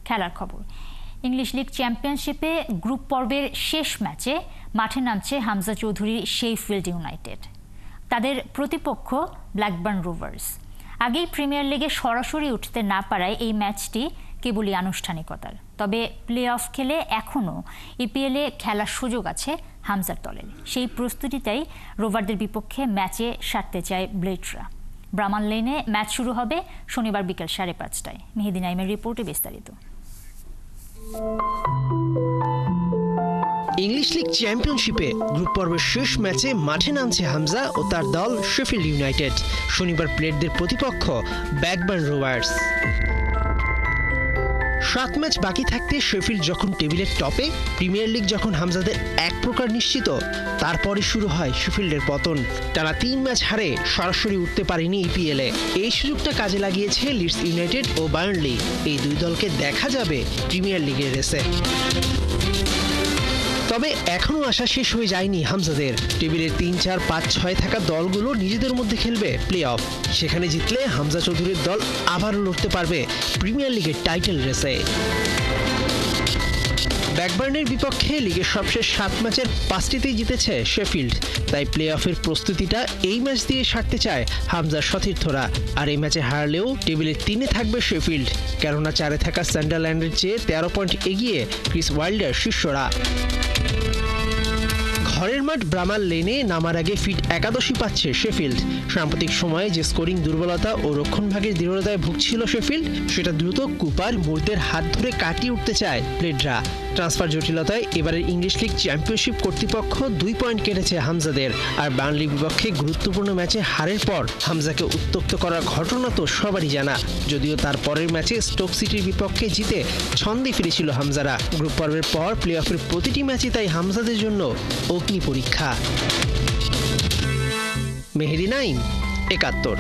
খেলার খবর। English league চ্যাম্পিয়নশিপে গ্রুপ পর্বের শেষ ম্যাচে মাঠে নামছে হামজা চৌধুরীর শেফিল্ড ইউনাইটেড। তাদের প্রতিপক্ষ ব্ল্যাকবার্ন রোভার্স। আগেই প্রিমিয়ার লিগে সরাসরি উঠতে না পারায় এই ম্যাচটি কেবলই আনুষ্ঠানিকতার। তবে প্লে অফ খেলে এখনও ইপিএলে খেলার সুযোগ আছে হামজার দলের। সেই প্রস্তুতিটাই রোভারদের বিপক্ষে ম্যাচে সারতে চায় ব্লেডরা। ব্রামান লেনে ম্যাচ শুরু হবে শনিবার বিকেল 5:30টায়। মেহেদী নাইমের রিপোর্টে বিস্তারিত। ইংলিশ লিগ চ্যাম্পিয়নশিপে গ্রুপ পর্বের শেষ ম্যাচে মাঠে নামছে হামজা ও তার দল শেফিল্ড ইউনাইটেড। শনিবার প্লেটদের প্রতিপক্ষ ব্ল্যাকবার্ন রোভার্স। 7 ম্যাচ বাকি থাকতে শেফিল্ড যখন টেবিলের টপে, প্রিমিয়ার লিগ যখন হামজাদের এক প্রকার নিশ্চিত, তারপরই শুরু হয় শেফিল্ডের পতন। টানা 3 ম্যাচ হারে সরাসরি উঠতে পারেনি ইপিএলে। এই সুযোগটা কাজে লাগিয়েছে লিডস ইউনাইটেড ও বার্নলি। এই দুই দলকে দেখা যাবে প্রিমিয়ার লিগের রেসে। তবে এখনও আশা শেষ হয়ে যায়নি হামজাদের। টেবিলের 3, 4, 5, 6 থাকা দলগুলো নিজেদের মধ্যে খেলবে প্লে অফ। সেখানে জিতলে হামজা চৌধুরীর দল আবারও লড়তে পারবে প্রিমিয়ার লিগের টাইটেল রেসে। ব্ল্যাকবার্নের বিপক্ষে লিগের সবশেষ 7 ম্যাচের 5টিতেই জিতেছে শেফিল্ড। তাই প্লে অফের প্রস্তুতিটা এই ম্যাচ দিয়ে সারতে চায় হামজার সতীর্থরা। আর এই ম্যাচে হারলেও টেবিলের 3-এ থাকবে শেফিল্ড, কেননা 4-এ থাকা সান্ডারল্যান্ডের চেয়ে 13 পয়েন্ট এগিয়ে ক্রিস ওয়াইল্ডার শিষ্যরা। ঘরের মাঠ ব্রামান লেনে নামার আগে ফিট একাদশী পাচ্ছে শেফিল্ড। সাম্প্রতিক সময়ে যে স্কোরিং দুর্বলতা ও রক্ষণভাগের দৃঢ়তায় ভুগছিল শেফিল্ড, সেটা দ্রুত কুপার মুরদের হাত ধরে কাটিয়ে উঠতে চায় প্লেডরা। ট্রান্সফার জটিলতায় এবারের ইংলিশ লিগ চ্যাম্পিয়নশিপ কর্তৃপক্ষ 2 পয়েন্ট কেটেছে হামজাদের। আর বার্নলির বিপক্ষে গুরুত্বপূর্ণ ম্যাচে হারের পর হামজাকে উত্ত্যক্ত করার ঘটনা তো সবারই জানা। যদিও তার পরের ম্যাচে স্টোক সিটির বিপক্ষে জিতে ছন্দে ফিরেছিল হামজারা। গ্রুপ পর্বের পর প্লে অফের প্রতিটি ম্যাচই তাই হামজাদের জন্য অগ্নি পরীক্ষা। মেহেদী নাইম, 71।